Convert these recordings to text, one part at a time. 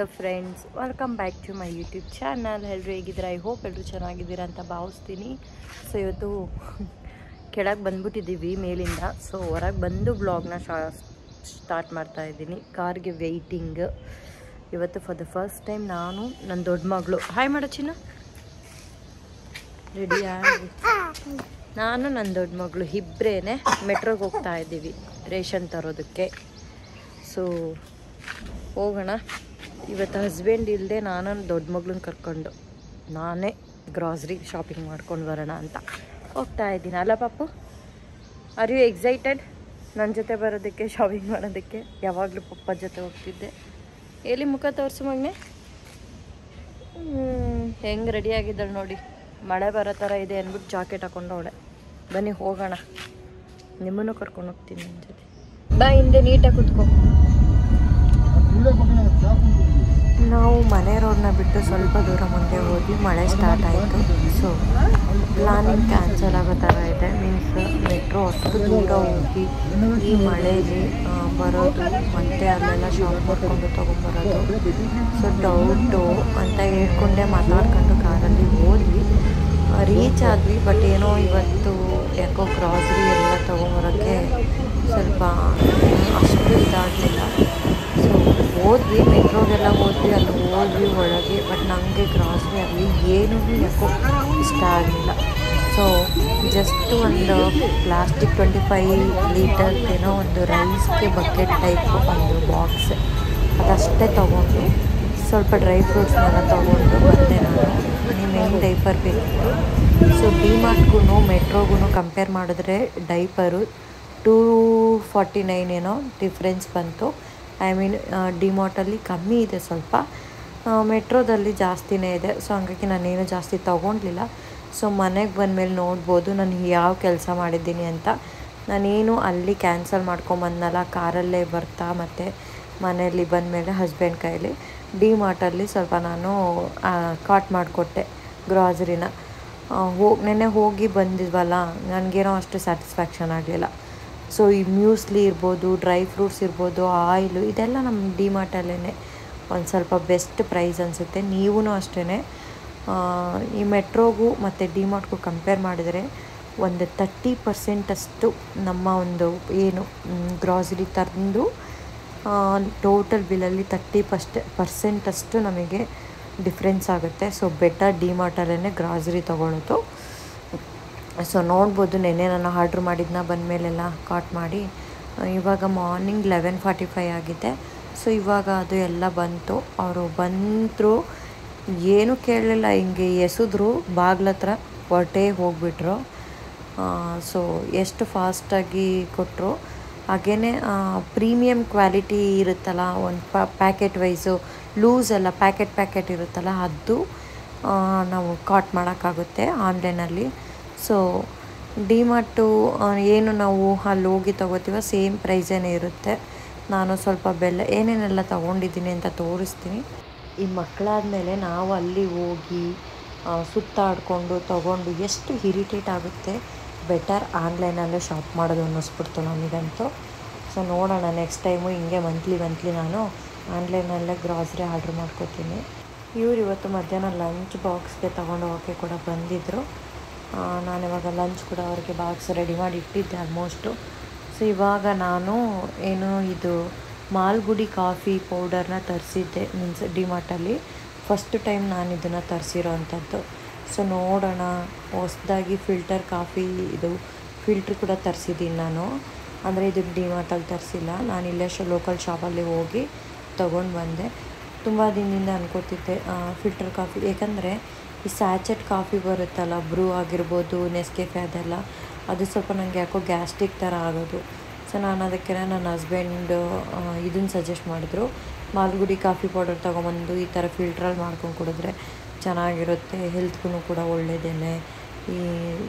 Hello friends, welcome back to my YouTube channel. ಎಲ್ಲರೂ ಹೇಗಿದ್ದೀರಾ? I hope ಎಲ್ಲರೂ ಚೆನ್ನಾಗಿದ್ದೀರಾ ಅಂತ ಭಾವಿಸ್ತೀನಿ. ಸೊ ಇವತ್ತು ಕೆಳಗೆ ಬಂದ್ಬಿಟ್ಟಿದ್ದೀವಿ ಮೇಲಿಂದ. ಸೊ ಹೊರಗೆ ಬಂದು ಬ್ಲಾಗ್ನ ಸ್ಟಾರ್ಟ್ ಮಾಡ್ತಾ ಇದ್ದೀನಿ. ಕಾರ್ಗೆ ವೆಯ್ಟಿಂಗ್. ಇವತ್ತು ಫಾರ್ ದ ಫಸ್ಟ್ ಟೈಮ್ ನಾನು ನನ್ನ ದೊಡ್ಡ ಮಗಳು ಹಾಯ್ ಮಾಡೋ ಚಿನ್ನ ರೆಡಿಯಾಗಿ ನಾನು ನನ್ನ ದೊಡ್ಡ ಮಗಳು ಇಬ್ಬರೇ ಮೆಟ್ರೋಗೆ ಹೋಗ್ತಾ ಇದ್ದೀವಿ ರೇಷನ್ ತರೋದಕ್ಕೆ. ಸೊ ಹೋಗೋಣ. ಇವತ್ತು ಹಸ್ಬೆಂಡ್ ಇಲ್ಲದೆ ನಾನು ದೊಡ್ಡ ಮಗಳನ್ನ ಕರ್ಕೊಂಡು ನಾನೇ ಗ್ರಾಸರಿ ಶಾಪಿಂಗ್ ಮಾಡ್ಕೊಂಡು ಬರೋಣ ಅಂತ ಹೋಗ್ತಾ ಇದ್ದೀನಿ. ಅಲ್ಲ ಪಾಪು, ಆರ್ ಯು ಎಕ್ಸೈಟೆಡ್ ನನ್ನ ಜೊತೆ ಬರೋದಕ್ಕೆ, ಶಾಪಿಂಗ್ ಮಾಡೋದಕ್ಕೆ? ಯಾವಾಗಲೂ ಪಪ್ಪ ಜೊತೆ ಹೋಗ್ತಿದ್ದೆ. ಎಲ್ಲಿ ಮುಖ ತೋರಿಸು ಮಗನೆ. ಹೆಂಗೆ ರೆಡಿಯಾಗಿದ್ದಾಳೆ ನೋಡಿ. ಮಳೆ ಬರೋ ಥರ ಇದೆ ಅಂದ್ಬಿಟ್ಟು ಜಾಕೆಟ್ ಹಾಕೊಂಡು ಅವಳೆ. ಬನ್ನಿ ಹೋಗೋಣ, ನಿಮ್ಮನ್ನು ಕರ್ಕೊಂಡು ಹೋಗ್ತೀನಿ ನನ್ನ ಜೊತೆ. ಬಾ, ಹಿಂದೆ ನೀಟಾಗಿ ಕೂತ್ಕೋ. ನಾವು ಮನೆ ರೋಡ್ನ ಬಿಟ್ಟು ಸ್ವಲ್ಪ ದೂರ ಮುಂದೆ ಹೋಗಿ ಮಳೆ ಸ್ಟಾರ್ಟ್ ಆಯಿತು. ಸೊ ಪ್ಲಾನಿಂಗ್ ಕ್ಯಾನ್ಸಲ್ ಆಗೋ ಥರ ಇದೆ. ಮೀನ್ಸ್ ಮೆಟ್ರೋ ಅಷ್ಟು ದೂರ ಹೋಗಿ ಈ ಮಳೆಯಲ್ಲಿ ಬರೋದು, ಮತ್ತು ಅಲ್ಲೆಲ್ಲ ಶಾಪ್ ಮಾಡ್ಕೊಂಡು ತೊಗೊಂಬರೋದು. ಸೊ ಡೌಟು ಅಂತ ಹೇಳ್ಕೊಂಡೆ ಮಾತಾಡ್ಕೊಂಡು ಕಾರಲ್ಲಿ ಹೋದ್ವಿ, ರೀಚ್ ಆದ್ವಿ. ಬಟ್ ಏನೋ ಇವತ್ತು ಯಾಕೋ ಗ್ರಾಸರಿ ಎಲ್ಲ ತೊಗೊಂಬರೋಕ್ಕೆ ಸ್ವಲ್ಪ ಅಷ್ಟು ಇದಾಗಲಿಲ್ಲ. ಸೊ ಹೋದ್ವಿ, ಮೆಟ್ರೋಗೆಲ್ಲ ಹೋದ್ವಿ, ಅಲ್ಲಿ ಹೋದ್ವಿ ಒಳಗೆ. ಬಟ್ ನನಗೆ ಗ್ರಾಸರಿ ಆಗಲಿ ಏನೂ ಯಾಕೋ ಇಷ್ಟ ಆಗಲಿಲ್ಲ. ಸೊ ಜಸ್ಟ್ ಒಂದು ಪ್ಲಾಸ್ಟಿಕ್ 25 ಲೀಟರ್ದೇನೋ ಒಂದು ರೈಸ್ಗೆ ಬಕೆಟ್ ಟೈಪು ಒಂದು ಬಾಕ್ಸ್, ಅದಷ್ಟೇ ತೊಗೊಂಡು ಸ್ವಲ್ಪ ಡ್ರೈ ಫ್ರೂಟ್ಸ್ನೆಲ್ಲ ತೊಗೊಂಡು ಬಂದೆ ನಾನು. ನಿಮ್ಮೇನು ಡೈಪರ್ ಬೇಕಿತ್ತು. ಸೊ ಡಿಮಾರ್ಟ್ಗೂ ಮೆಟ್ರೋಗೂ ಕಂಪೇರ್ ಮಾಡಿದ್ರೆ ಡೈಪರು 249 ಏನೋ ಡಿಫ್ರೆನ್ಸ್ ಬಂತು. ಐ ಮೀನ್ ಡಿಮಾರ್ಟಲ್ಲಿ ಕಮ್ಮಿ ಇದೆ ಸ್ವಲ್ಪ, ಮೆಟ್ರೋದಲ್ಲಿ ಜಾಸ್ತಿನೇ ಇದೆ. ಸೊ ಹಂಗಾಗಿ ನಾನೇನು ಜಾಸ್ತಿ ತೊಗೊಂಡಿಲ್ಲ. ಸೊ ಮನೆಗೆ ಬಂದಮೇಲೆ ನೋಡ್ಬೋದು ನಾನು ಯಾವ ಕೆಲಸ ಮಾಡಿದ್ದೀನಿ ಅಂತ. ನಾನೇನು ಅಲ್ಲಿ ಕ್ಯಾನ್ಸಲ್ ಮಾಡ್ಕೊಂಬಂದನಲ್ಲ, ಕಾರಲ್ಲೇ ಬರ್ತಾ ಮತ್ತು ಮನೆಯಲ್ಲಿ ಬಂದಮೇಲೆ ಹಸ್ಬೆಂಡ್ ಕೈಲಿ ಡಿಮಾರ್ಟಲ್ಲಿ ಸ್ವಲ್ಪ ನಾನು ಕಾಟ್ ಮಾಡಿಕೊಟ್ಟೆ ಗ್ರಾಸರಿನ. ನೆನ್ನೆ ಹೋಗಿ ಬಂದಿದ್ವಲ್ಲ, ನನಗೇನೋ ಅಷ್ಟು ಸ್ಯಾಟಿಸ್ಫ್ಯಾಕ್ಷನ್ ಆಗಲಿಲ್ಲ. ಸೊ ಈ ಮ್ಯೂಸ್ಲಿ ಇರ್ಬೋದು, ಡ್ರೈ ಫ್ರೂಟ್ಸ್ ಇರ್ಬೋದು, ಆಯಿಲು, ಇದೆಲ್ಲ ನಮ್ಮ ಡಿಮಾರ್ಟಲ್ಲೇ ಒಂದು ಸ್ವಲ್ಪ ಬೆಸ್ಟ್ ಪ್ರೈಸ್ ಅನಿಸುತ್ತೆ. ನೀವೂ ಅಷ್ಟೇ ಈ ಮೆಟ್ರೋಗೂ ಮತ್ತು ಡಿಮಾರ್ಟ್ಗೂ ಕಂಪೇರ್ ಮಾಡಿದರೆ ಒಂದು 30% ನಮ್ಮ ಒಂದು ಏನು ಗ್ರಾಸರಿ ತಂದು ಟೋಟಲ್ ಬಿಲ್ಲಲ್ಲಿ 30% ನಮಗೆ ಡಿಫ್ರೆನ್ಸ್ ಆಗುತ್ತೆ. ಸೊ ಬೆಟರ್ ಡಿಮಾರ್ಟಲ್ಲೇ ಗ್ರಾಸರಿ ತೊಗೊಳ್ಳೋದು. ಸೊ ನೋಡ್ಬೋದು, ನೆನ್ನೆ ನಾನು ಆರ್ಡ್ರ್ ಮಾಡಿದ್ದನ್ನ ಬಂದಮೇಲೆಲ್ಲ ಕಾಟ್ ಮಾಡಿ ಇವಾಗ ಮಾರ್ನಿಂಗ್ 11:45 ಆಗಿದೆ. ಸೊ ಇವಾಗ ಅದು ಎಲ್ಲ ಬಂತು. ಅವರು ಬಂದರು, ಏನೂ ಕೇಳಲಿಲ್ಲ, ಹಿಂಗೆ ಎಸೆದ್ರು ಬಾಗ್ಲತ್ರ ಹೊರಟೇ ಹೋಗಿಬಿಟ್ರು. ಸೊ ಎಷ್ಟು ಫಾಸ್ಟಾಗಿ ಕೊಟ್ಟರು. ಹಾಗೇ ಪ್ರೀಮಿಯಮ್ ಕ್ವಾಲಿಟಿ ಇರುತ್ತಲ್ಲ, ಒಂದು ಪ್ಯಾಕೆಟ್ ವೈಸು ಲೂಸ್ ಎಲ್ಲ ಪ್ಯಾಕೆಟ್ ಇರುತ್ತಲ್ಲ, ಅದು ನಾವು ಕಾಟ್ ಮಾಡೋಕ್ಕಾಗುತ್ತೆ ಆನ್ಲೈನಲ್ಲಿ. ಸೊ ಡಿಮಾರ್ಟು ಏನು ನಾವು ಅಲ್ಲಿ ಹೋಗಿ ತೊಗೋತೀವೋ ಸೇಮ್ ಪ್ರೈಸೇನೇ ಇರುತ್ತೆ. ನಾನು ಸ್ವಲ್ಪ ಬೆಲ್ಲ ಏನೇನೆಲ್ಲ ತೊಗೊಂಡಿದ್ದೀನಿ ಅಂತ ತೋರಿಸ್ತೀನಿ. ಈ ಮಕ್ಕಳಾದಮೇಲೆ ನಾವು ಅಲ್ಲಿ ಹೋಗಿ ಸುತ್ತಾಡಿಕೊಂಡು ತೊಗೊಂಡು ಎಷ್ಟು ಇರಿಟೇಟ್ ಆಗುತ್ತೆ. ಬೆಟರ್ ಆನ್ಲೈನಲ್ಲೇ ಶಾಪ್ ಮಾಡೋದು ಅನ್ನಿಸ್ಬಿಡ್ತು ನನಗಂತೂ. ಸೊ ನೋಡೋಣ, ನೆಕ್ಸ್ಟ್ ಟೈಮು ಹಿಂಗೆ ಮಂತ್ಲಿ ನಾನು ಆನ್ಲೈನಲ್ಲೇ ಗ್ರಾಸರಿ ಆರ್ಡ್ರ್ ಮಾಡ್ಕೋತೀನಿ. ಇವ್ರು ಇವತ್ತು ಮಧ್ಯಾಹ್ನ ಲಂಚ್ ಬಾಕ್ಸ್ಗೆ ತೊಗೊಂಡು ಹೋಗೋಕ್ಕೆ ಕೂಡ ಬಂದಿದ್ದರು. ನಾನು ಇವಾಗ ಲಂಚ್ ಕೂಡ ಅವ್ರಿಗೆ ಬಾಕ್ಸ್ ರೆಡಿ ಮಾಡಿ ಇಟ್ಟಿದ್ದೆ ಆಲ್ಮೋಸ್ಟು. ಸೊ ಇವಾಗ ನಾನು ಇದು ಮಾಲ್ಗುಡಿ ಕಾಫಿ ಪೌಡರ್ನ ತರಿಸಿದ್ದೆ, ಮೀನ್ಸ್ ಡಿಮಾರ್ಟಲ್ಲಿ ಫಸ್ಟ್ ಟೈಮ್ ನಾನು ಇದನ್ನು ತರಿಸಿರೋ ಅಂಥದ್ದು. ಸೊ ನೋಡೋಣ, ಹೊಸದಾಗಿ ಫಿಲ್ಟರ್ ಕಾಫಿ ಇದು ಫಿಲ್ಟ್ರ್ ಕೂಡ ತರಿಸಿದ್ದೀನಿ ನಾನು. ಅಂದರೆ ಇದು ಡಿಮಾರ್ಟಲ್ಲಿ ತರಿಸಿಲ್ಲ, ನಾನು ಇಲ್ಲೇ ಲೋಕಲ್ ಶಾಪಲ್ಲಿ ಹೋಗಿ ತೊಗೊಂಡು ಬಂದೆ. ತುಂಬ ದಿನದಿಂದ ಅನ್ಕೋತಿದ್ದೆ ಫಿಲ್ಟರ್ ಕಾಫಿ, ಏಕೆಂದರೆ ಈ ಸ್ಯಾಚೆಟ್ ಕಾಫಿ ಬರುತ್ತಲ್ಲ, ಬ್ರೂ ಆಗಿರ್ಬೋದು, ನೆಸ್ಕೆಫೆ, ಅದೆಲ್ಲ ಅದು ಸ್ವಲ್ಪ ನನಗೆ ಯಾಕೋ ಗ್ಯಾಸ್ಟ್ರಿಕ್ ಥರ ಆಗೋದು. ಸೊ ನಾನು ಅದಕ್ಕೆ ನನ್ನ ಹಸ್ಬೆಂಡು ಇದನ್ನು ಸಜೆಸ್ಟ್ ಮಾಡಿದ್ರು, ಮಾಲ್ಗುಡಿ ಕಾಫಿ ಪೌಡರ್ ತೊಗೊಂಬಂದು ಈ ಥರ ಫಿಲ್ಟ್ರಲ್ಲಿ ಮಾಡ್ಕೊಂಡು ಕುಡಿದ್ರೆ ಚೆನ್ನಾಗಿರುತ್ತೆ, ಹೆಲ್ತ್ಗೂ ಕೂಡ ಒಳ್ಳೆಯದೇನೆ. ಈ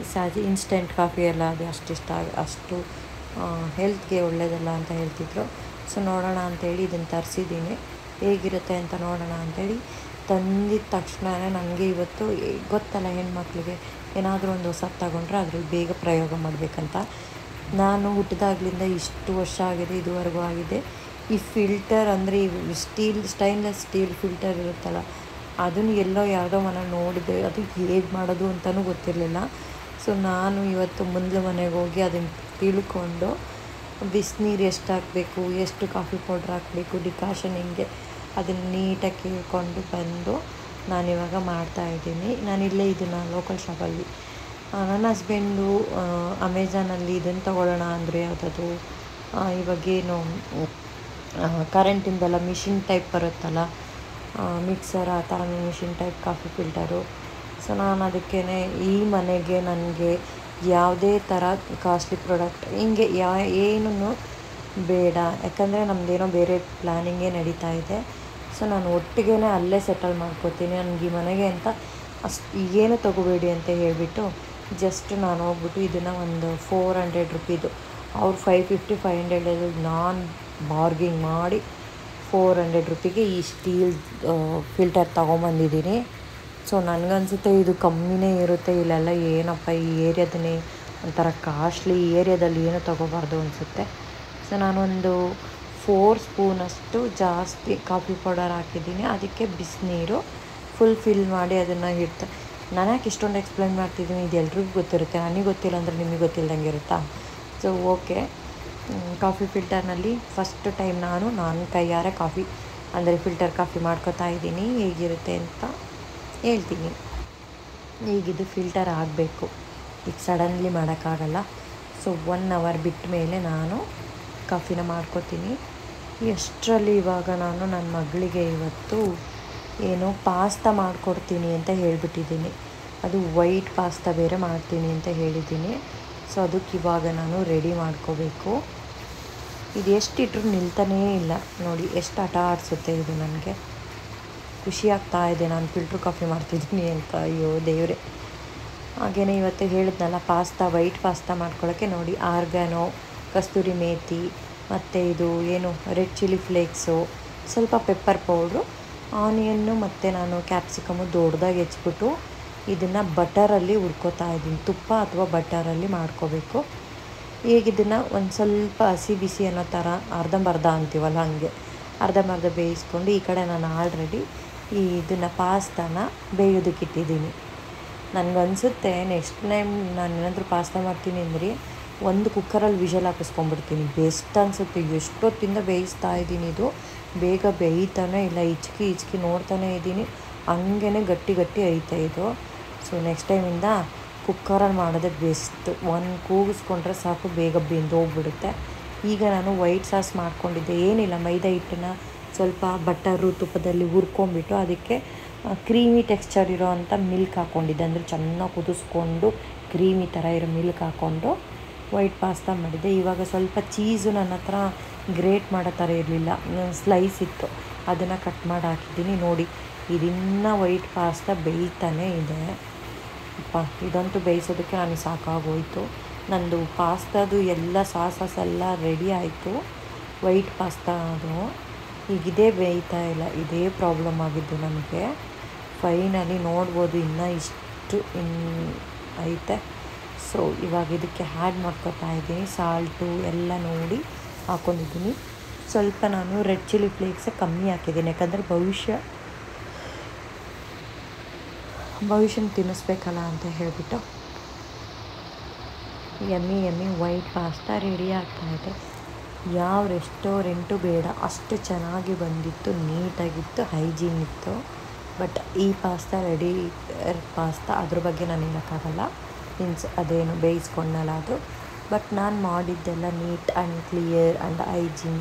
ಇನ್ಸ್ಟೆಂಟ್ ಕಾಫಿ ಎಲ್ಲ ಅದು ಅಷ್ಟು ಹೆಲ್ತ್ಗೆ ಒಳ್ಳೆಯದಲ್ಲ ಅಂತ ಹೇಳ್ತಿದ್ರು. ಸೊ ನೋಡೋಣ ಅಂಥೇಳಿ ಇದನ್ನು ತರಿಸಿದ್ದೀನಿ, ಹೇಗಿರುತ್ತೆ ಅಂತ ನೋಡೋಣ ಅಂಥೇಳಿ ತಂದಿದ್ದ ತಕ್ಷಣವೇ ನನಗೆ ಇವತ್ತು ಗೊತ್ತಲ್ಲ, ಹೆಣ್ಮಕ್ಳಿಗೆ ಏನಾದರೂ ಒಂದು ಹೊಸದು ತಗೊಂಡ್ರೆ ಅದ್ರಲ್ಲಿ ಬೇಗ ಪ್ರಯೋಗ ಮಾಡಬೇಕಂತ. ನಾನು ಹುಟ್ಟಿದಾಗಲಿಂದ ಇಷ್ಟು ವರ್ಷ ಆಗಿದೆ, ಇದುವರೆಗೂ ಆಗಿದೆ, ಈ ಫಿಲ್ಟರ್ ಅಂದರೆ ಈ ಸ್ಟೈನ್ಲೆಸ್ ಸ್ಟೀಲ್ ಫಿಲ್ಟರ್ ಇರುತ್ತಲ್ಲ, ಅದನ್ನು ಎಲ್ಲೋ ಯಾವುದೋ ಮನೇಲಿ ನೋಡಿದೆ. ಅದು ಹೇಗೆ ಮಾಡೋದು ಅಂತಲೂ ಗೊತ್ತಿರಲಿಲ್ಲ. ಸೊ ನಾನು ಇವತ್ತು ಮುಂದೆ ಮನೆಗೆ ಹೋಗಿ ಅದನ್ನು ತಿಳ್ಕೊಂಡು ಬಿಸಿನೀರು ಎಷ್ಟು ಹಾಕಬೇಕು, ಎಷ್ಟು ಕಾಫಿ ಪೌಡ್ರ್ ಹಾಕಬೇಕು, ಡಿಕಾಷನ್ ಹಿಂಗೆ ಅದನ್ನು ನೀಟಾಗಿ ಕೇಳಿಕೊಂಡು ಬಂದು ನಾನಿವಾಗ ಮಾಡ್ತಾಯಿದ್ದೀನಿ. ನಾನಿಲ್ಲೇ ಇದನ್ನು ಲೋಕಲ್ ಶಾಪಲ್ಲಿ ನನ್ನ ಹಸ್ಬೆಂಡು ಅಮೆಝಾನಲ್ಲಿ ಇದನ್ನು ತೊಗೊಳ್ಳೋಣ ಅಂದರೆ ಯಾವುದದು ಇವಾಗೇನು ಕರೆಂಟಿಂದೆಲ್ಲ ಮಿಷಿನ್ ಟೈಪ್ ಬರುತ್ತಲ್ಲ, ಮಿಕ್ಸರ್ ಆ ಥರ machine type coffee filter. So ನಾನು ಅದಕ್ಕೇ ಈ ಮನೆಗೆ ನನಗೆ ಯಾವುದೇ ಥರ ಕಾಸ್ಟ್ಲಿ ಪ್ರಾಡಕ್ಟ್ ಹಿಂಗೆ ಏನೂ ಬೇಡ, ಯಾಕಂದರೆ ನಮ್ಮದೇನೋ ಬೇರೆ ಪ್ಲ್ಯಾನಿಂಗೇ ನಡೀತಾ ಇದೆ. ಸೊ ನಾನು ಒಟ್ಟಿಗೆ ಅಲ್ಲೇ ಸೆಟಲ್ ಮಾಡ್ಕೋತೀನಿ. ನನಗೆ ಈ ಮನೆಗೆ ಅಂತ ಅಷ್ಟು ಏನು ತೊಗೋಬೇಡಿ ಅಂತ ಹೇಳಿಬಿಟ್ಟು ಜಸ್ಟ್ ನಾನು ಹೋಗ್ಬಿಟ್ಟು ಇದನ್ನು ಒಂದು 400 ರುಪೀದು, ಅವ್ರು 550-500 ನಾನು ಬಾರ್ಗಿಂಗ್ ಮಾಡಿ 400 ರುಪೀಗೆ ಈ ಸ್ಟೀಲ್ ಫಿಲ್ಟರ್ ತೊಗೊಂಬಂದಿದ್ದೀನಿ. ಸೊ ನನಗನ್ಸುತ್ತೆ ಇದು ಕಮ್ಮಿನೇ ಇರುತ್ತೆ. ಇಲ್ಲೆಲ್ಲ ಏನಪ್ಪ ಈ ಏರಿಯಾದನ್ನೇ ಒಂಥರ ಕಾಸ್ಟ್ಲಿ, ಈ ಏರಿಯಾದಲ್ಲಿ ಏನೂ ತೊಗೋಬಾರ್ದು ಅನಿಸುತ್ತೆ. ಸೊ ನಾನೊಂದು 4 ಸ್ಪೂನಷ್ಟು ಜಾಸ್ತಿ ಕಾಫಿ ಪೌಡರ್ ಹಾಕಿದ್ದೀನಿ. ಅದಕ್ಕೆ ಬಿಸಿನೀರು ಫುಲ್ ಫಿಲ್ ಮಾಡಿ ಅದನ್ನು ಇಡ್ತಾ. ನಾನು ಯಾಕೆ ಇಷ್ಟೊಂದು ಎಕ್ಸ್ಪ್ಲೇನ್ ಮಾಡ್ತಿದ್ದೀನಿ, ಇದು ಎಲ್ರಿಗೂ ಗೊತ್ತಿರುತ್ತೆ. ನನಗೆ ಗೊತ್ತಿಲ್ಲ ಅಂದರೆ ನಿಮಗೆ ಗೊತ್ತಿಲ್ಲದಂಗೆ ಇರುತ್ತಾ? ಸೊ ಓಕೆ, ಕಾಫಿ ಫಿಲ್ಟರ್ನಲ್ಲಿ ಫಸ್ಟ್ ಟೈಮ್ ನಾನು ಕೈಯಾರೆ ಕಾಫಿ ಅಂದರೆ ಫಿಲ್ಟರ್ ಕಾಫಿ ಮಾಡ್ಕೊತಾ ಇದ್ದೀನಿ. ಹೇಗಿರುತ್ತೆ ಅಂತ ಹೇಳ್ತೀನಿ. ಈಗಿದು ಫಿಲ್ಟರ್ ಆಗಬೇಕು, ಈಗ ಸಡನ್ಲಿ ಮಾಡೋಕ್ಕಾಗಲ್ಲ. ಸೊ 1 ಅವರ್ ಬಿಟ್ಟ ಮೇಲೆ ನಾನು ಕಾಫಿನ ಮಾಡ್ಕೊತೀನಿ. ಎಷ್ಟರಲ್ಲಿ ಇವಾಗ ನಾನು ನನ್ನ ಮಗಳಿಗೆ ಇವತ್ತು ಏನೋ ಪಾಸ್ತಾ ಮಾಡಿಕೊಡ್ತೀನಿ ಅಂತ ಹೇಳಿಬಿಟ್ಟಿದ್ದೀನಿ. ಅದು ವೈಟ್ ಪಾಸ್ತಾ ಬೇರೆ ಮಾಡ್ತೀನಿ ಅಂತ ಹೇಳಿದ್ದೀನಿ. ಸೊ ಅದಕ್ಕೆ ಇವಾಗ ನಾನು ರೆಡಿ ಮಾಡ್ಕೋಬೇಕು. ಇದು ಎಷ್ಟಿಟ್ರೂ ನಿಲ್ತಾನೇ ಇಲ್ಲ ನೋಡಿ, ಎಷ್ಟು ಆಟ ಆಡಿಸುತ್ತೆ ಇದು. ನನಗೆ ಖುಷಿ ಆಗ್ತಾ ಇದೆ ನಾನು ಫಿಲ್ಟ್ರ್ ಕಾಫಿ ಮಾಡ್ತಿದ್ದೀನಿ ಅಂತ. ಅಯ್ಯೋ ದೇವರೇ. ಹಾಗೆಯೇ ಇವತ್ತು ಹೇಳಿದ್ನಲ್ಲ ವೈಟ್ ಪಾಸ್ತಾ ಮಾಡ್ಕೊಳ್ಳೋಕ್ಕೆ ನೋಡಿ, ಆರ್ಗ್ಯಾನೋ, ಕಸ್ತೂರಿ ಮೇಥಿ ಮತ್ತು ಇದು ಏನು ರೆಡ್ ಚಿಲ್ಲಿ ಫ್ಲೇಕ್ಸು, ಸ್ವಲ್ಪ ಪೆಪ್ಪರ್ ಪೌಡ್ರು, ಆನಿಯನ್ನು ಮತ್ತು ನಾನು ಕ್ಯಾಪ್ಸಿಕಮು ದೊಡ್ಡದಾಗಿ ಹೆಚ್ಚಿಬಿಟ್ಟು ಇದನ್ನು ಬಟರಲ್ಲಿ ಹುರ್ಕೋತಾ ಇದ್ದೀನಿ. ತುಪ್ಪ ಅಥವಾ ಬಟರಲ್ಲಿ ಮಾಡ್ಕೋಬೇಕು. ಈಗ ಇದನ್ನು ಒಂದು ಸ್ವಲ್ಪ ಹಸಿ ಬಿಸಿ ಅನ್ನೋ ಥರ ಅರ್ಧಂಬರ್ಧ ಅಂತೀವಲ್ಲ ಹಾಗೆ ಅರ್ಧಂಬರ್ಧ ಬೇಯಿಸ್ಕೊಂಡು ಈ ಕಡೆ ನಾನು ಆಲ್ರೆಡಿ ಇದನ್ನು ಪಾಸ್ತಾನ ಬೇಯೋದಕ್ಕಿಟ್ಟಿದ್ದೀನಿ. ನನಗನ್ಸುತ್ತೆ ನೆಕ್ಸ್ಟ್ ಟೈಮ್ ನಾನು ಏನಾದರೂ ಪಾಸ್ತಾ ಮಾಡ್ತೀನಿ ಅಂದರೆ ಒಂದು ಕುಕ್ಕರಲ್ಲಿ ವಿಷಲ್ ಹಾಕಿಸ್ಕೊಂಡ್ಬಿಡ್ತೀನಿ, ಬೆಸ್ಟ್ ಅನಿಸುತ್ತೆ. ಎಷ್ಟೊತ್ತಿಂದ ಬೇಯಿಸ್ತಾ ಇದ್ದೀನಿ, ಇದು ಬೇಗ ಬೇಯ್ತಾನೆ ಇಲ್ಲ. ಹಿಚ್ಕಿ ನೋಡ್ತಾನೆ ಇದ್ದೀನಿ, ಹಂಗೇ ಗಟ್ಟಿ ಐತೆ ಇದು. ಸೊ ನೆಕ್ಸ್ಟ್ ಟೈಮಿಂದ ಕುಕ್ಕರಲ್ಲಿ ಮಾಡೋದೇ ಬೆಸ್ಟ್. ಒಂದು ಕೂಗಿಸ್ಕೊಂಡ್ರೆ ಸಾಕು, ಬೇಗ ಬೆಂದೋಗ್ಬಿಡುತ್ತೆ. ಈಗ ನಾನು ವೈಟ್ ಸಾಸ್ ಮಾಡ್ಕೊಂಡಿದ್ದೆ. ಏನಿಲ್ಲ, ಮೈದಾ ಹಿಟ್ಟನ್ನು ಸ್ವಲ್ಪ ಬಟರು ತುಪ್ಪದಲ್ಲಿ ಹುರ್ಕೊಂಬಿಟ್ಟು ಅದಕ್ಕೆ ಕ್ರೀಮಿ ಟೆಕ್ಸ್ಚರ್ ಇರೋ ಅಂಥ ಮಿಲ್ಕ್ ಹಾಕ್ಕೊಂಡಿದ್ದೆ. ಅಂದರೆ ಚೆನ್ನಾಗಿ ಕುದಿಸ್ಕೊಂಡು ಕ್ರೀಮಿ ಥರ ಇರೋ ಮಿಲ್ಕ್ ಹಾಕ್ಕೊಂಡು ವೈಟ್ ಪಾಸ್ತಾ ಮಾಡಿದ್ದೆ. ಇವಾಗ ಸ್ವಲ್ಪ ಚೀಸು ನನ್ನ ಹತ್ರ ಗ್ರೇಟ್ ಮಾಡೋ ಥರ ಇರಲಿಲ್ಲ, ಸ್ಲೈಸ್ ಇತ್ತು, ಅದನ್ನು ಕಟ್ ಮಾಡಿ ಹಾಕಿದ್ದೀನಿ. ನೋಡಿ ಇದನ್ನು ವೈಟ್ ಪಾಸ್ತಾ ಬೇಯ್ತಾನೆ ಇದೆ. ಅಪ್ಪ ಇದಂತೂ ಬೇಯಿಸೋದಕ್ಕೆ ನನಗೆ ಸಾಕಾಗೋಯಿತು. ನಂದು ಪಾಸ್ತಾದು ಎಲ್ಲ ಸಾಸಸ್ ಎಲ್ಲ ರೆಡಿ ಆಯಿತು. ವೈಟ್ ಪಾಸ್ತಾ ಅದು ಈಗಿದೇ ಬೇಯ್ತಾ ಇಲ್ಲ, ಇದೇ ಪ್ರಾಬ್ಲಮ್ ಆಗಿದ್ದು ನನಗೆ. ಫೈನಲಿ ನೋಡ್ಬೋದು ಇನ್ನೂ ಇಷ್ಟು ಐತೆ. ಸೊ ಇವಾಗ ಇದಕ್ಕೆ ಆ್ಯಡ್ ಮಾಡ್ಕೊತಾ ಇದ್ದೀನಿ. ಸಾಲ್ಟು ಎಲ್ಲ ನೋಡಿ ಹಾಕ್ಕೊಂಡಿದ್ದೀನಿ. ಸ್ವಲ್ಪ ನಾನು ರೆಡ್ ಚಿಲ್ಲಿ ಫ್ಲೇಕ್ಸ್ ಕಮ್ಮಿ ಹಾಕಿದ್ದೀನಿ, ಯಾಕಂದರೆ ಭವಿಷ್ಯನ ತಿನ್ನಿಸ್ಬೇಕಲ್ಲ ಅಂತ ಹೇಳಿಬಿಟ್ಟು. ಯಮ್ಮಿ ವೈಟ್ ಪಾಸ್ತಾ ರೆಡಿ ಆಗ್ತಾಯಿದೆ. ಯಾವ ರೆಸ್ಟೋರೆಂಟು ಬೇಡ, ಅಷ್ಟು ಚೆನ್ನಾಗಿ ಬಂದಿತ್ತು, ನೀಟಾಗಿತ್ತು, ಹೈಜೀನ್ ಇತ್ತು. ಬಟ್ ಈ ಪಾಸ್ತಾ ರೆಡಿ ಪಾಸ್ತಾ ಅದ್ರ ಬಗ್ಗೆ ನಾನು ಹೇಳೋಕ್ಕಾಗಲ್ಲ, ಮೀನ್ಸ್ ಅದೇನು ಬೇಯಿಸ್ಕೊಂಡಲ್ಲ ಅದು. ಬಟ್ ನಾನು ಮಾಡಿದ್ದೆಲ್ಲ neat and clear and hygiene,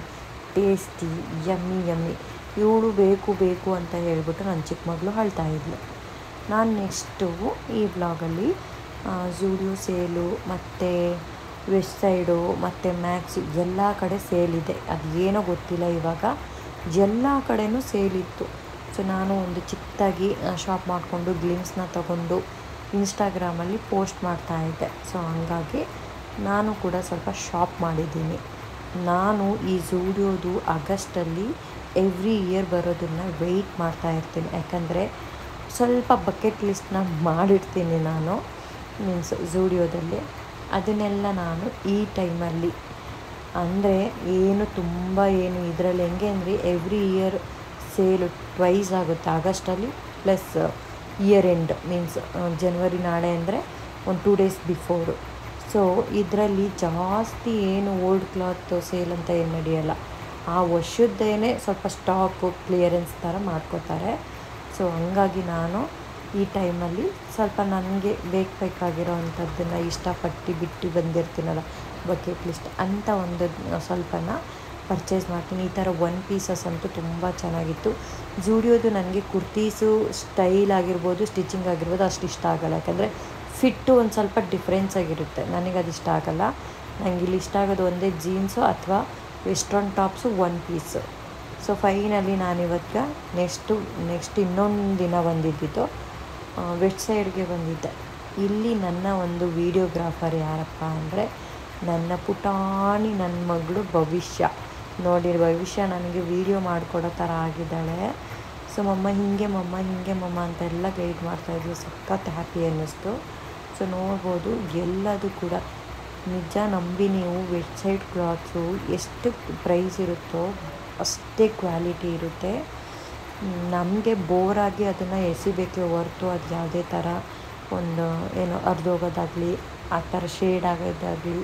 tasty, yummy. ಇವಳು ಬೇಕು ಅಂತ ಹೇಳ್ಬಿಟ್ಟು ನನ್ನ ಚಿಕ್ಕ ಮಗಳು ಅಳ್ತಾಯಿದ್ಲು. ನಾನು ನೆಕ್ಸ್ಟು ಈ ಬ್ಲಾಗಲ್ಲಿ ಝೂಡಿಯೋ ಸೇಲು ಮತ್ತು ವೆಸ್ಟ್ ಸೈಡು ಮತ್ತು ಮ್ಯಾಕ್ಸ್ ಎಲ್ಲ ಕಡೆ ಸೇಲಿದೆ. ಅದು ಏನೋ ಗೊತ್ತಿಲ್ಲ, ಇವಾಗ ಎಲ್ಲ ಕಡೆಯೂ ಸೇಲಿತ್ತು. ಸೊ ನಾನು ಒಂದು ಚಿಕ್ಕದಾಗಿ ಶಾಪ್ ಮಾಡಿಕೊಂಡು ಗ್ಲಿಮ್ಸ್ನ ತಗೊಂಡು ಇನ್ಸ್ಟಾಗ್ರಾಮಲ್ಲಿ ಪೋಸ್ಟ್ ಮಾಡ್ತಾಯಿದ್ದೆ. ಸೊ ಹಂಗಾಗಿ ನಾನು ಕೂಡ ಸ್ವಲ್ಪ ಶಾಪ್ ಮಾಡಿದ್ದೀನಿ. ನಾನು ಈ ಝೂಡಿಯೋದು ಆಗಸ್ಟಲ್ಲಿ ಎವ್ರಿ ಇಯರ್ ಬರೋದನ್ನು ವೆಯ್ಟ್ ಮಾಡ್ತಾಯಿರ್ತೀನಿ, ಯಾಕಂದರೆ ಸ್ವಲ್ಪ ಬಕೆಟ್ ಲಿಸ್ಟ್ನ ಮಾಡಿರ್ತೀನಿ ನಾನು, ಮೀನ್ಸ್ ಝೂಡಿಯೋದಲ್ಲಿ. ಅದನ್ನೆಲ್ಲ ನಾನು ಈ ಟೈಮಲ್ಲಿ ಅಂದರೆ ಏನು ತುಂಬ ಏನು ಇದರಲ್ಲಿ ಹೆಂಗೆ ಅಂದರೆ ಎವ್ರಿ ಇಯರ್ ಸೇಲು ಟ್ವೈಸ್ ಆಗುತ್ತೆ ಆಗಸ್ಟಲ್ಲಿ ಪ್ಲಸ್ ಇಯರ್ ಎಂಡ್ ಮೀನ್ಸ್ ಜನವರಿ ನಾಳೆ ಅಂದರೆ ಒಂದು 2 ಡೇಸ್ ಬಿಫೋರು. ಸೊ ಇದರಲ್ಲಿ ಜಾಸ್ತಿ ಏನು ಓಲ್ಡ್ ಕ್ಲಾತ್ ಸೇಲ್ ಅಂತ ಏನು ನಡೆಯಲ್ಲ, ಆ ವರ್ಷದ್ದೇನೆ ಸ್ವಲ್ಪ ಸ್ಟಾಕು ಕ್ಲಿಯರೆನ್ಸ್ ಥರ ಮಾಡ್ಕೋತಾರೆ. ಸೊ ಹಂಗಾಗಿ ನಾನು ಈ ಟೈಮಲ್ಲಿ ಸ್ವಲ್ಪ ನನಗೆ ಬೇಕಾಗಿರೋ ಅಂಥದ್ದನ್ನು ಇಷ್ಟಪಟ್ಟು ಬಿಟ್ಟು ಬಂದಿರ್ತೀನಲ್ಲ ಬಕೆಟ್ ಲಿಸ್ಟ್ ಅಂತ ಒಂದು ಸ್ವಲ್ಪನ ಪರ್ಚೇಸ್ ಮಾಡ್ತೀನಿ. ಈ ಥರ ಒನ್ ಪೀಸಸ್ ಅಂತೂ ತುಂಬ ಚೆನ್ನಾಗಿತ್ತು. ಜೂಡಿಯೋದು ನನಗೆ ಕುರ್ತೀಸು ಸ್ಟೈಲ್ ಆಗಿರ್ಬೋದು, ಸ್ಟಿಚಿಂಗ್ ಆಗಿರ್ಬೋದು ಅಷ್ಟು ಇಷ್ಟ ಆಗೋಲ್ಲ. ಯಾಕಂದರೆ ಫಿಟ್ಟು ಒಂದು ಸ್ವಲ್ಪ ಡಿಫ್ರೆನ್ಸ್ ಆಗಿರುತ್ತೆ, ನನಗೆ ಅದು ಇಷ್ಟ ಆಗೋಲ್ಲ. ನನಗೆ ಇಲ್ಲಿ ಇಷ್ಟ ಆಗೋದು ಒಂದೇ ಜೀನ್ಸು ಅಥವಾ western tops one piece. So finally ನಾನಿವತ್ತು ನೆಕ್ಸ್ಟ್ ಇನ್ನೊಂದು ದಿನ ಬಂದಿದ್ದಿದ್ದು ವೆಸ್ಟ್ ಸೈಡ್ಗೆ ಬಂದಿದ್ದೆ. ಇಲ್ಲಿ ನನ್ನ ಒಂದು ವೀಡಿಯೋಗ್ರಾಫರ್ ಯಾರಪ್ಪ ಅಂದರೆ ನನ್ನ ಪುಟಾಣಿ ನನ್ನ ಮಗಳು ಭವಿಷ್ಯ. ನೋಡಿ ಭವಿಷ್ಯ ನನಗೆ ವೀಡಿಯೋ ಮಾಡಿಕೊಡೋ ಥರ ಆಗಿದ್ದಾಳೆ. ಸೊ ಮಮ್ಮ ಹಿಂಗೆ ಮಮ್ಮ ಅಂತೆಲ್ಲ ಗೈಡ್ ಮಾಡ್ತಾಯಿದ್ಲು, ಸಖತ್ ಹ್ಯಾಪಿ ಅನ್ನಿಸ್ತು. ಸೊ ನೋಡ್ಬೋದು ಎಲ್ಲದು ಕೂಡ ನಿಜ ನಂಬಿ ನೀವು ವೆಬ್ಸೈಟ್ ಕ್ಲಾತ್ಸು ಎಷ್ಟು ಪ್ರೈಸ್ ಇರುತ್ತೋ ಅಷ್ಟೇ ಕ್ವಾಲಿಟಿ ಇರುತ್ತೆ. ನಮಗೆ ಬೋರಾಗಿ ಅದನ್ನು ಎಸಿಬೇಕೇ ಹೊರ್ತು ಅದು ಯಾವುದೇ ಥರ ಒಂದು ಏನೋ ಅರ್ಧೋಗೋದಾಗಲಿ ಆ ಥರ ಶೇಡ್ ಆಗೋದಾಗಲಿ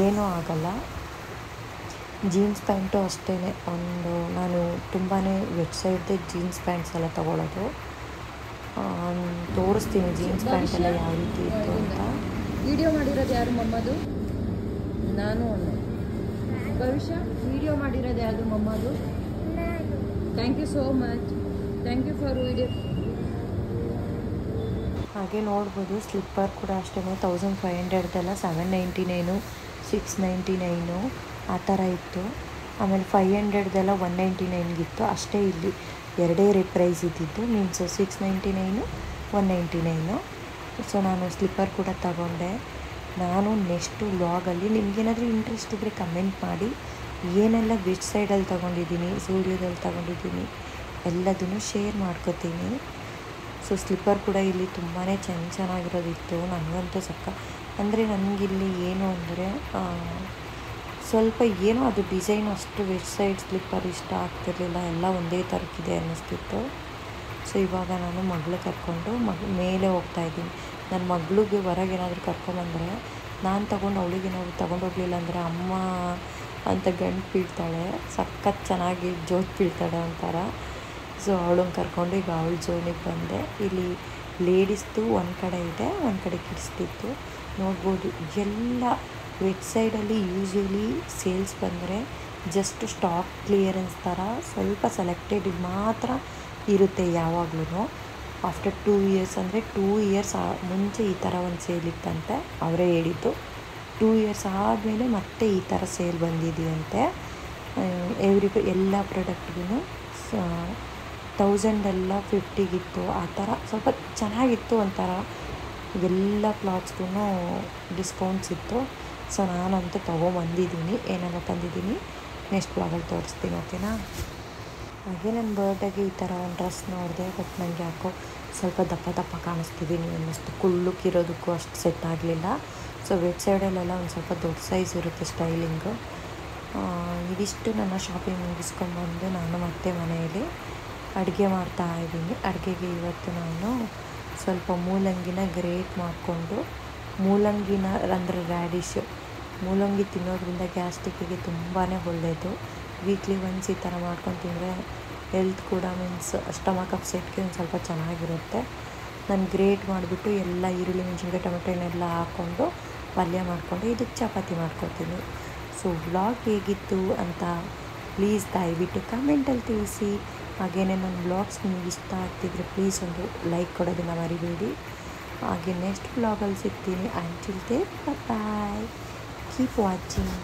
ಏನೂ ಆಗಲ್ಲ. ಜೀನ್ಸ್ ಪ್ಯಾಂಟು ಅಷ್ಟೇ, ನಾನು ತುಂಬಾ ವೆಬ್ಸೈಟ್ದೇ ಜೀನ್ಸ್ ಪ್ಯಾಂಟ್ಸ್ ಎಲ್ಲ ತೊಗೊಳ್ಳೋದು. ತೋರಿಸ್ತೀನಿ ಜೀನ್ಸ್ ಪ್ಯಾಂಟ್ ಎಲ್ಲ ಯಾವ ರೀತಿ ಇತ್ತು ಅಂತ. ವಿಡಿಯೋ ಮಾಡಿರೋದು ಯಾರು ಮಮ್ಮದು? ನಾನು ಭವಿಷ್ಯ ವಿಡಿಯೋ ಮಾಡಿರೋದು ಯಾವುದು ಮಮ್ಮದು? Thank you so much, thank you for video. ಹಾಗೆ ನೋಡ್ಬೋದು ಸ್ಲಿಪ್ಪರ್ ಕೂಡ ಅಷ್ಟೇ 1500 799 699 ಆ ಥರ ಇತ್ತು. ಆಮೇಲೆ 500 199 ಅಷ್ಟೇ. ಇಲ್ಲಿ ಎರಡೇ ಪ್ರೈಸ್ ಇದ್ದಿದ್ದು, ಮೀನ್ಸ್ 699 199. ಸೊ ನಾನು ಸ್ಲಿಪ್ಪರ್ ಕೂಡ ತಗೊಂಡೆ. ನಾನು ನೆಕ್ಸ್ಟು ವ್ಲಾಗಲ್ಲಿ ನಿಮಗೇನಾದರೂ ಇಂಟ್ರೆಸ್ಟ್ ಇದ್ದರೆ ಕಮೆಂಟ್ ಮಾಡಿ, ಏನೆಲ್ಲ ವೆಸ್ಟ್ ಸೈಡಲ್ಲಿ ತೊಗೊಂಡಿದ್ದೀನಿ, ಜೂಡಿಯೋದಲ್ಲಿ ತೊಗೊಂಡಿದ್ದೀನಿ ಎಲ್ಲದನ್ನು ಶೇರ್ ಮಾಡ್ಕೋತೀನಿ. ಸೊ ಸ್ಲಿಪ್ಪರ್ ಕೂಡ ಇಲ್ಲಿ ತುಂಬಾ ಚೆನ್ನಾಗಿರೋದಿತ್ತು. ನನಗಂತೂ ಅಂದರೆ ನನಗಿಲ್ಲಿ ಏನು ಅಂದರೆ ಸ್ವಲ್ಪ ಏನೋ ಅದು ಡಿಸೈನ್ ಅಷ್ಟು ವೆಸ್ಟ್ ಸೈಡ್ ಸ್ಲಿಪ್ಪರ್ ಇಷ್ಟ ಆಗ್ತಿರ್ಲಿಲ್ಲ, ಎಲ್ಲ ಒಂದೇ ಥರಕ್ಕಿದೆ ಅನ್ನಿಸ್ತಿತ್ತು. ಸೊ ಇವಾಗ ನಾನು ಮಗಳು ಕರ್ಕೊಂಡು ಮೇಲೆ ಹೋಗ್ತಾಯಿದ್ದೀನಿ. ನನ್ನ ಮಗಳಿಗೆ ಹೊರಗೇನಾದರೂ ಕರ್ಕೊಂಬಂದರೆ ನಾನು ತೊಗೊಂಡು ಅವಳಿಗೇನಾದ್ರು ತೊಗೊಂಡೋಗ್ಲಿಲ್ಲ ಅಂದರೆ ಅಮ್ಮ ಅಂತ ಗಂಟು ಬೀಳ್ತಾಳೆ, ಸಖತ್ ಚೆನ್ನಾಗಿ ಜೋತು ಬೀಳ್ತಾಳೆ ಒಂಥರ. ಸೊ ಅವಳನ್ನು ಕರ್ಕೊಂಡು ಈಗ ಅವಳ ಜೋನಿಗೆ ಬಂದೆ. ಇಲ್ಲಿ ಲೇಡೀಸ್ದು ಒಂದು ಕಡೆ ಇದೆ, ಒಂದು ಕಡೆ ಕಿಡ್ಸ್ದಿತ್ತು. ನೋಡ್ಬೋದು ಎಲ್ಲ ವೆಬ್ಸೈಟಲ್ಲಿ ಯೂಶ್ವಲಿ ಸೇಲ್ಸ್ ಬಂದರೆ ಜಸ್ಟ್ ಸ್ಟಾಕ್ ಕ್ಲಿಯರೆನ್ಸ್ ಥರ ಸ್ವಲ್ಪ ಸೆಲೆಕ್ಟೆಡ್ ಮಾತ್ರ ಇರುತ್ತೆ ಯಾವಾಗ್ಲೂ. ಆಫ್ಟರ್ 2 ಇಯರ್ಸ್ ಅಂದರೆ 2 ಇಯರ್ಸ್ ಮುಂಚೆ ಈ ಥರ ಒಂದು ಸೇಲ್ ಇತ್ತಂತೆ, ಅವರೇ ಹೇಳಿದ್ದು. 2 ಇಯರ್ಸ್ ಆದಮೇಲೆ ಮತ್ತೆ ಈ ಥರ ಸೇಲ್ ಬಂದಿದೆಯಂತೆ. ಎಲ್ಲ ಪ್ರಾಡಕ್ಟ್ಗೂ 1000 ಎಲ್ಲ 50 ಆ ಥರ ಸ್ವಲ್ಪ ಚೆನ್ನಾಗಿತ್ತು ಒಂಥರ. ಎಲ್ಲ ಕ್ಲಾತ್ಸ್ಗೂ ಡಿಸ್ಕೌಂಟ್ಸ್ ಇತ್ತು. ಸೊ ನಾನಂತೂ ತೊಗೊಂಬಂದಿದ್ದೀನಿ, ಏನೆಲ್ಲ ತಂದಿದ್ದೀನಿ ನೆಕ್ಸ್ಟ್ ಬ್ಲಾಗಲ್ಲಿ ತೋರಿಸ್ತೀನಿ, ಓಕೆನಾ. ಹಾಗೆ ನನ್ನ ಬರ್ಡೇಗೆ ಈ ಥರ ಒಂದು ಡ್ರೆಸ್ ನೋಡಿದೆ, ಬಟ್ ನನಗೆ ಯಾಕೋ ಸ್ವಲ್ಪ ದಪ್ಪ ಕಾಣಿಸ್ತಿದ್ದೀನಿ ಅನ್ನಿಸ್ತು. ಕುಳ್ಳಕ್ಕಿರೋದಕ್ಕೂ ಅಷ್ಟು ಸೆಟ್ ಆಗಲಿಲ್ಲ. ಸೊ ವೆಬ್ಸೈಡಲ್ಲೆಲ್ಲ ಒಂದು ಸ್ವಲ್ಪ ದೊಡ್ಡ ಸೈಜ್ ಇರುತ್ತೆ ಸ್ಟೈಲಿಂಗು. ಇದಿಷ್ಟು ನನ್ನ ಶಾಪಿಂಗ್ ಮುಗಿಸ್ಕೊಂಡ್ಬಂದು ನಾನು ಮತ್ತೆ ಮನೆಯಲ್ಲಿ ಅಡುಗೆ ಮಾಡ್ತಾಯಿದ್ದೀನಿ. ಅಡುಗೆಗೆ ಇವತ್ತು ನಾನು ಸ್ವಲ್ಪ ಮೂಲಂಗಿನ ಗ್ರೇಟ್ ಮಾಡಿಕೊಂಡು, ಮೂಲಂಗಿನ ಅಂದರೆ ರ್ಯಾಡಿಶ್ ಮೂಲಂಗಿ ತಿನ್ನೋದ್ರಿಂದ ಗ್ಯಾಸ್ಟ್ರಿಕ್ಕಿಗೆ ತುಂಬಾ ಒಳ್ಳೆಯದು. ವೀಕ್ಲಿ ಒನ್ಸ್ ಈ ಥರ ಮಾಡ್ಕೊಂಡು ತಿಂದರೆ ಹೆಲ್ತ್ ಕೂಡ ಮೀನ್ಸ್ ಸ್ಟಮಕ್ ಅಪ್ಸೆಟ್ಗೆ ಒಂದು ಸ್ವಲ್ಪ ಚೆನ್ನಾಗಿರುತ್ತೆ. ನಾನು ಗ್ರೇಟ್ ಮಾಡಿಬಿಟ್ಟು ಎಲ್ಲ ಈರುಳ್ಳಿ ಮೆಣಸಿನ್ಕಾಯಿ ಟೊಮೆಟೊನೆಲ್ಲ ಹಾಕ್ಕೊಂಡು ಪಲ್ಯ ಮಾಡಿಕೊಂಡು ಇದಕ್ಕೆ ಚಪಾತಿ ಮಾಡ್ಕೊತೀನಿ. ಸೊ ವ್ಲಾಗ್ ಹೇಗಿತ್ತು ಅಂತ ಪ್ಲೀಸ್ ದಯವಿಟ್ಟು ಕಮೆಂಟಲ್ಲಿ ತಿಳಿಸಿ. ಹಾಗೆಯೇ ನನ್ನ ವ್ಲಾಗ್ಸ್ ನಿಮ್ಗೆ ಇಷ್ಟ ಆಗ್ತಿದ್ರೆ ಪ್ಲೀಸ್ ಒಂದು ಲೈಕ್ ಕೊಡೋದನ್ನು ಮರಿಬೇಡಿ. ಹಾಗೆ ನೆಕ್ಸ್ಟ್ ವ್ಲಾಗಲ್ಲಿ ಸಿಗ್ತೀನಿ. ಅಂಟಿಲ್ ದೇನ್ ಬಾಯ್, ಕೀಪ್ ವಾಚಿಂಗ್.